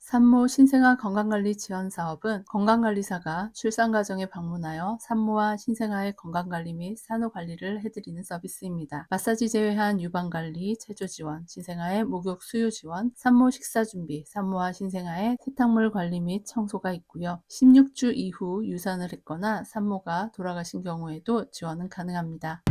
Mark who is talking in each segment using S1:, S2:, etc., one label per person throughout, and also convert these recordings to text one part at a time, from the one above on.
S1: 산모 신생아 건강관리 지원 사업은 건강관리사가 출산가정에 방문하여 산모와 신생아의 건강관리 및 산후관리를 해드리는 서비스입니다. 마사지 제외한 유방관리, 체조지원, 신생아의 목욕 수유 지원, 산모 식사준비, 산모와 신생아의 세탁물 관리 및 청소가 있고요. 16주 이후 유산을 했거나 산모가 돌아가신 경우에도 지원은 가능합니다.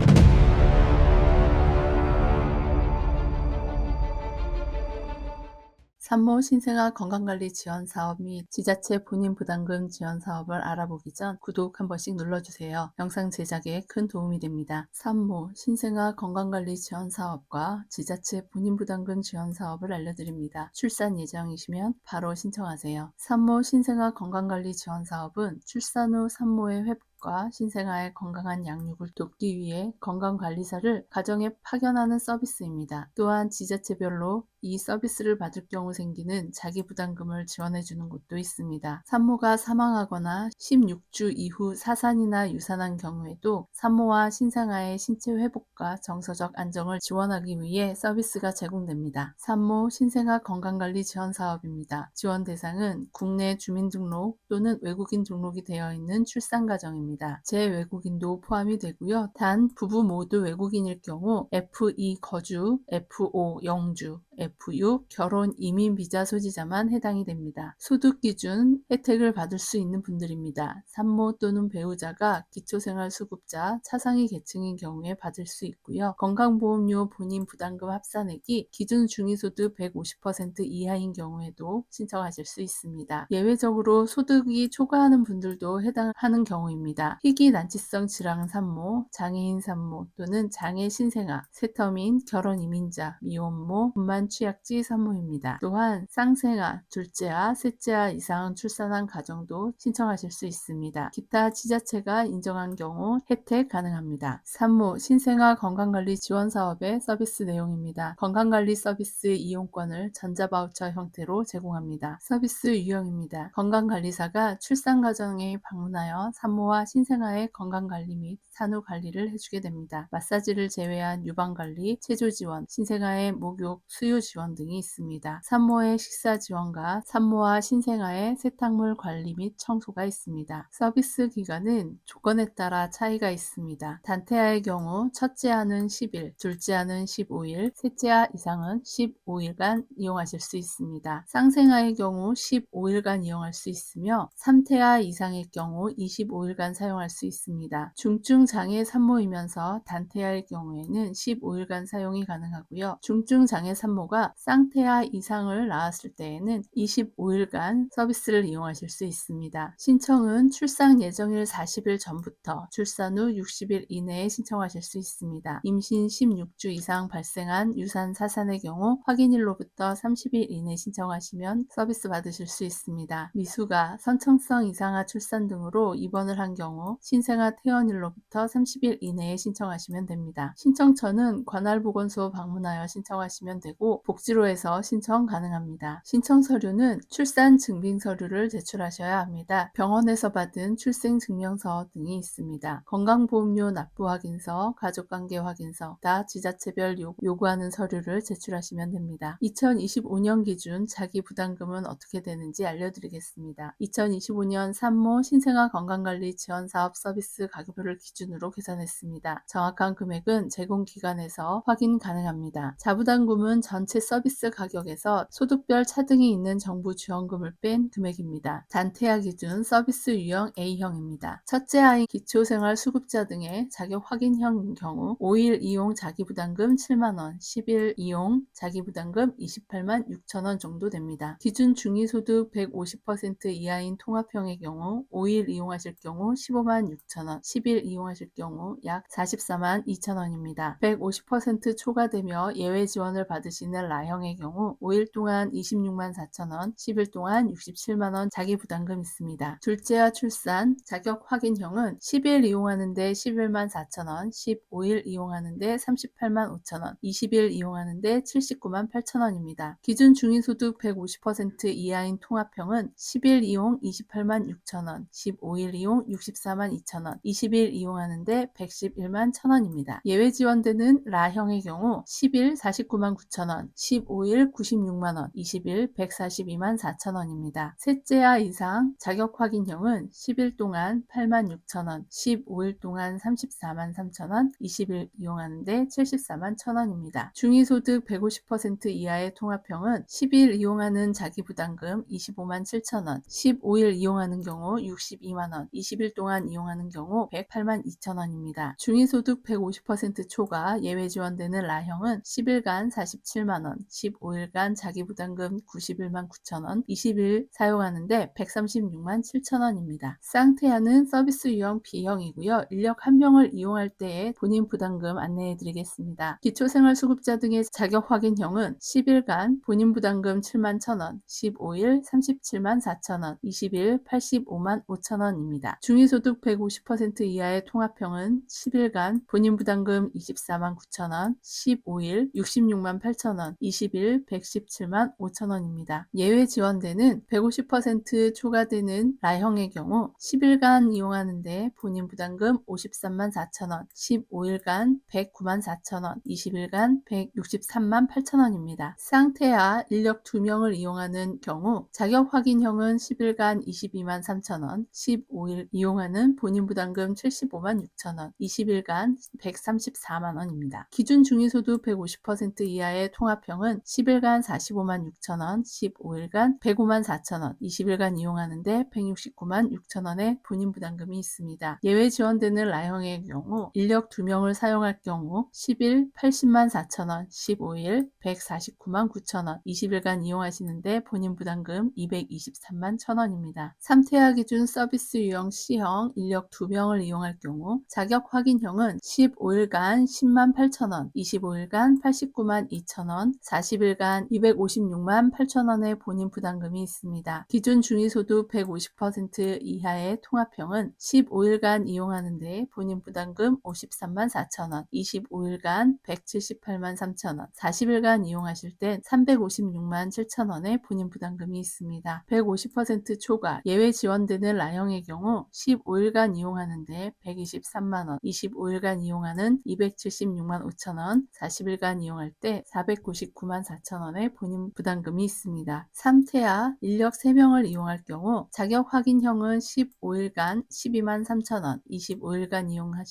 S1: 산모 신생아 건강관리 지원 사업 및 지자체 본인 부담금 지원 사업을 알아보기 전 구독 한 번씩 눌러주세요. 영상 제작에 큰 도움이 됩니다. 산모 신생아 건강관리 지원 사업과 지자체 본인 부담금 지원 사업을 알려드립니다. 출산 예정이시면 바로 신청하세요. 산모 신생아 건강관리 지원 사업은 출산 후 산모의 회복과 신생아의 건강한 양육을 돕기 위해 건강관리사를 가정에 파견하는 서비스입니다. 또한 지자체별로 이 서비스를 받을 경우 생기는 자기부담금을 지원해주는 곳도 있습니다. 산모가 사망하거나 16주 이후 사산이나 유산한 경우에도 산모와 신생아의 신체 회복과 정서적 안정을 지원하기 위해 서비스가 제공됩니다. 산모 신생아 건강관리 지원 사업입니다. 지원 대상은 국내 주민등록 또는 외국인 등록이 되어 있는 출산가정입니다. 재외국인도 포함이 되고요. 단 부부 모두 외국인일 경우 F2 거주, F5 영주, F6 결혼 이민 비자 소지자만 해당이 됩니다. 소득 기준 혜택을 받을 수 있는 분들입니다. 산모 또는 배우자가 기초생활수급자, 차상위 계층인 경우에 받을 수 있고요. 건강보험료 본인 부담금 합산액이 기준 중위소득 150% 이하인 경우에도 신청하실 수 있습니다. 예외적으로 소득이 초과하는 분들도 해당하는 경우입니다. 희귀 난치성 질환 산모, 장애인 산모 또는 장애 신생아, 세터민, 결혼 이민자, 미혼모, 분만 취약지 산모입니다. 또한 쌍생아, 둘째아, 셋째아 이상 출산한 가정도 신청하실 수 있습니다. 기타 지자체가 인정한 경우 혜택 가능합니다. 산모, 신생아 건강관리 지원 사업의 서비스 내용입니다. 건강관리 서비스 이용권을 전자바우처 형태로 제공합니다. 서비스 유형입니다. 건강관리사가 출산가정에 방문하여 산모와 신생아의 건강관리 및 산후관리를 해주게 됩니다. 마사지를 제외한 유방관리, 체조지원, 신생아의 목욕, 수유 지원 등이 있습니다. 산모의 식사 지원과 산모와 신생아의 세탁물 관리 및 청소가 있습니다. 서비스 기간은 조건에 따라 차이가 있습니다. 단태아의 경우 첫째아는 10일, 둘째아는 15일, 셋째아 이상은 15일간 이용하실 수 있습니다. 쌍생아의 경우 15일간 이용할 수 있으며 3태아 이상의 경우 25일간 사용할 수 있습니다. 중증 장애 산모이면서 단태아의 경우에는 15일간 사용이 가능하고요. 중증 장애 산모가 쌍태아 이상을 낳았을 때에는 25일간 서비스를 이용하실 수 있습니다. 신청은 출산 예정일 40일 전부터 출산 후 60일 이내에 신청하실 수 있습니다. 임신 16주 이상 발생한 유산 사산의 경우 확인일로부터 30일 이내 신청하시면 서비스 받으실 수 있습니다. 미수가 선천성 이상아 출산 등으로 입원을 한 경우 신생아 퇴원일로부터 30일 이내에 신청하시면 됩니다. 신청처는 관할보건소 방문하여 신청하시면 되고 복지로에서 신청 가능합니다. 신청 서류는 출산 증빙 서류를 제출하셔야 합니다. 병원에서 받은 출생증명서 등이 있습니다. 건강보험료 납부 확인서, 가족관계 확인서, 다 지자체별 요구하는 서류를 제출하시면 됩니다. 2025년 기준 자기 부담금은 어떻게 되는지 알려드리겠습니다. 2025년 산모 신생아 건강관리 지원 사업 서비스 가격표를 기준으로 계산했습니다. 정확한 금액은 제공기관에서 확인 가능합니다. 자부담금은 전체 서비스 가격에서 소득별 차등이 있는 정부 지원금을 뺀 금액입니다. 단태아 기준 서비스 유형 A형입니다. 첫째 아이 기초생활수급자 등의 자격 확인형인 경우 5일 이용 자기부담금 7만원, 10일 이용 자기부담금 28만 6천원 정도 됩니다. 기준 중위소득 150% 이하인 통합형의 경우 5일 이용하실 경우 15만 6천원, 10일 이용하실 경우 약 44만 2천원입니다. 150% 초과되며 예외 지원을 받으시는 라형의 경우 5일 동안 26만 4천원, 10일 동안 67만원 자기부담금 있습니다. 둘째와 출산 자격 확인형은 10일 이용하는데 11만 4천원, 15일 이용하는데 38만 5천원, 20일 이용하는데 79만 8천원입니다. 기준 중위소득 150% 이하인 통합형은 10일 이용 28만 6천원, 15일 이용 64만 2천원, 20일 이용하는데 111만 1천원입니다. 예외 지원되는 라형의 경우 10일 49만 9천원, 9,000원, 15일 96만원, 20일 142만 4천원입니다. 셋째와 이상 자격 확인형은 10일 동안 86,000원, 15일 동안 34만 3천원, 20일 이용하는데 74만 1천원입니다. 중위소득 150% 이하의 통합형은 10일 이용하는 자기부담금 25만 7천원, 15일 이용하는 경우 62만원, 20일 동안 이용하는 경우 108만 2천원입니다. 중위소득 150% 초과 예외 지원되는 라형은 10일간 47만원, 15일간 자기부담금 91만 9천원, 20일 사용하는데 136만 7천원입니다. 쌍태하는 서비스 유형 B형이고요. 인력 1명을 이용할 때의 본인 부담금 안내해 드리겠습니다. 기초생활수급자 등의 자격 확인형은 10일간 본인 부담금 7만 1천원, 15일 37만 4천원, 20일 85만 5천원입니다. 중위소득 150% 이하의 통합형은 10일간 본인 부담금 24만 9천원, 15일 66만 8천원, 20일 117만 5천원입니다. 예외 지원되는 150% 초과되는 라형의 경우 10일간 이용하는데 본인 부담금 53만 4천원, 15일간 109만 4천원, 20일간 163만 8천원입니다. 쌍태하 인력 2명을 이용하는 경우 자격 확인형은 10일간 22만 3천원, 15일 이용하는 본인 부담금 75만 6천원, 20일간 134만원입니다. 기준 중위소득 150% 이하의 통합형은 10일간 45만 6천원, 15일간 105만 4천원, 20일간 이용하는데 169만 6천원의 본인 부담금이 있습니다. 예외 지원되는 라형의 경우 인력 2명을 사용할 경우 10일 80만 4천원, 15일 149만 9천원, 20일간 이용하시는데 본인 부담금 223만 1천원입니다. 3태하 기준 서비스 유형 C형 인력 2명을 이용할 경우 자격 확인형은 15일간 10만 8천원, 25일간 89만 2천원, 40일간 256만 8천원의 본인 부담금이 있습니다. 기준 중위소득 150% 이하의 통합형은 15일간 이용하는데 본인 부담금 53만 4천원, 25일간 178만 3천원, 40일간 이용하실 땐 356만 7천원의 본인 부담금이 있습니다. 150% 초과 예외 지원되는 라형의 경우 15일간 이용하는데 123만원, 25일간 이용하는 276만 5천원, 40일간 이용할 때 499만 4천원의 본인 부담금이 있습니다. 3태하 인력 3명을 이용할 경우 자격 확인형은 15일간 12만 3천원, 25일간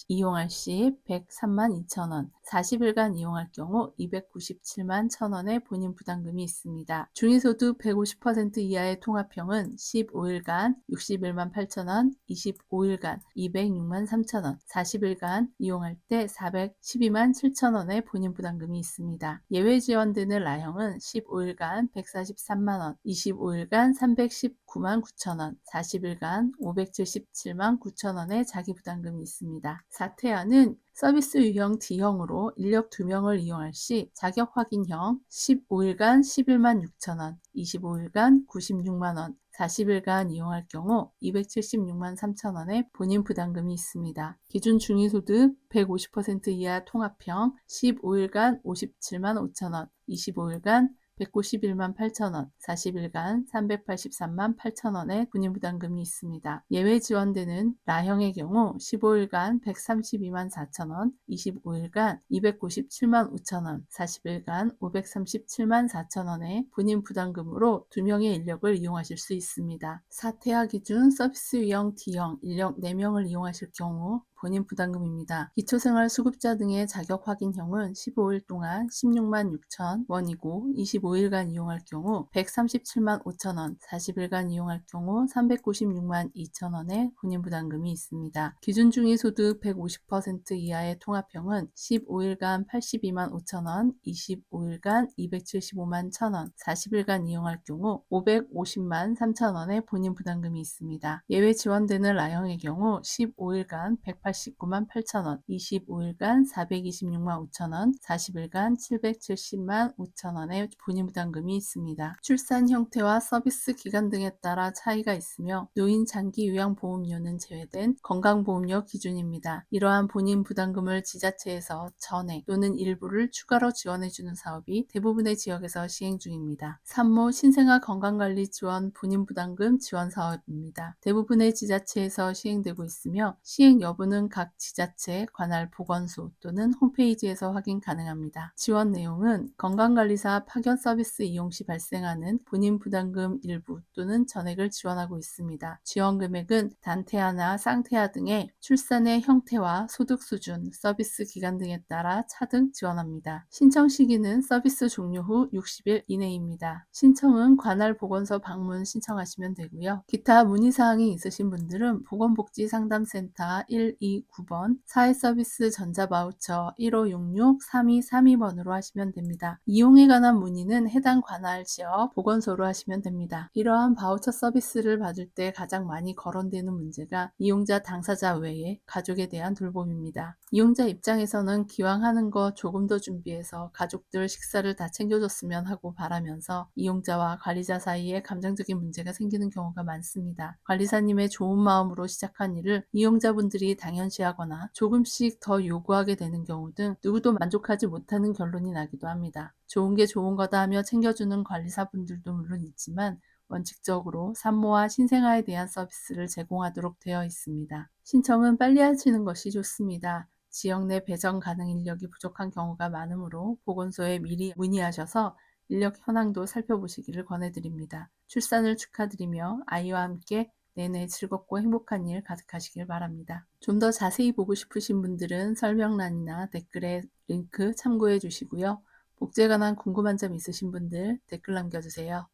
S1: 이용할 시 103만 2천원, 40일간 이용할 경우 297만 1천원의 본인 부담금이 있습니다. 중위소득 150% 이하의 통합형은 15일간 61만 8천원, 25일간 206만 3천원, 40일간 이용할 때 412만 7천원의 본인 부담금이 있습니다. 예외 지원되는 라형은 15일간 143만원, 25일간 319만 9천원, 40일간 577만 9천원의 자기 부담금이 있습니다. 4태하는 서비스 유형 D형으로 인력 2명을 이용할 시 자격 확인형 15일간 11만 6천원, 25일간 96만원, 40일간 이용할 경우 276만 3천원의 본인 부담금이 있습니다. 기준 중위소득 150% 이하 통합형 15일간 57만 5천원, 25일간 191만 8천원, 40일간 383만 8천원의 본인 부담금이 있습니다. 예외 지원되는 라형의 경우 15일간 132만 4천원, 25일간 297만 5천원, 40일간 537만 4천원의 본인 부담금으로 2명의 인력을 이용하실 수 있습니다. 4태하 기준 서비스 유형 D형 인력 4명을 이용하실 경우 본인 부담금입니다. 기초생활수급자 등의 자격 확인형은 15일 동안 16만 6천 원이고 25일간 이용할 경우 137만 5천 원, 40일간 이용할 경우 396만 2천 원의 본인 부담금이 있습니다. 기준 중위소득 150% 이하의 통합형은 15일간 82만 5천 원, 25일간 275만 1천 원, 40일간 이용할 경우 550만 3천 원의 본인 부담금이 있습니다. 예외 지원되는 라형의 경우 15일간 189만 8천원, 25일간 426만 5천원, 40일간 770만 5천원의 본인 부담금이 있습니다. 출산 형태와 서비스 기간 등에 따라 차이가 있으며 노인 장기 요양보험료는 제외된 건강보험료 기준입니다. 이러한 본인 부담금을 지자체에서 전액 또는 일부를 추가로 지원해주는 사업이 대부분의 지역에서 시행 중입니다. 산모 신생아 건강관리 지원 본인 부담금 지원 사업입니다. 대부분의 지자체에서 시행되고 있으며 시행 여부는 사항은 각 지자체, 관할 보건소 또는 홈페이지에서 확인 가능합니다. 지원 내용은 건강관리사 파견 서비스 이용 시 발생하는 본인 부담금 일부 또는 전액을 지원하고 있습니다. 지원 금액은 단태아나 쌍태아 등의 출산의 형태와 소득 수준, 서비스 기간 등에 따라 차등 지원합니다. 신청 시기는 서비스 종료 후 60일 이내입니다. 신청은 관할 보건소 방문 신청하시면 되고요. 기타 문의사항이 있으신 분들은 보건복지상담센터 129번, 사회서비스 전자바우처 1566-3232번으로 하시면 됩니다. 이용에 관한 문의는 해당 관할 지역 보건소로 하시면 됩니다. 이러한 바우처 서비스를 받을 때 가장 많이 거론되는 문제가 이용자 당사자 외에 가족에 대한 돌봄입니다. 이용자 입장에서는 기왕 하는 거 조금 더 준비해서 가족들 식사를 다 챙겨줬으면 하고 바라면서 이용자와 관리자 사이에 감정적인 문제가 생기는 경우가 많습니다. 관리사님의 좋은 마음으로 시작한 일을 이용자분들이 당연시하거나 조금씩 더 요구하게 되는 경우 등 누구도 만족하지 못하는 결론이 나기도 합니다. 좋은 게 좋은 거다 하며 챙겨주는 관리사분들도 물론 있지만 원칙적으로 산모와 신생아에 대한 서비스를 제공하도록 되어 있습니다. 신청은 빨리 하시는 것이 좋습니다. 지역 내 배정 가능 인력이 부족한 경우가 많으므로 보건소에 미리 문의하셔서 인력 현황도 살펴보시기를 권해드립니다. 출산을 축하드리며 아이와 함께 내내 즐겁고 행복한 일 가득하시길 바랍니다. 좀 더 자세히 보고 싶으신 분들은 설명란이나 댓글에 링크 참고해 주시고요. 복지에 관한 궁금한 점 있으신 분들 댓글 남겨주세요.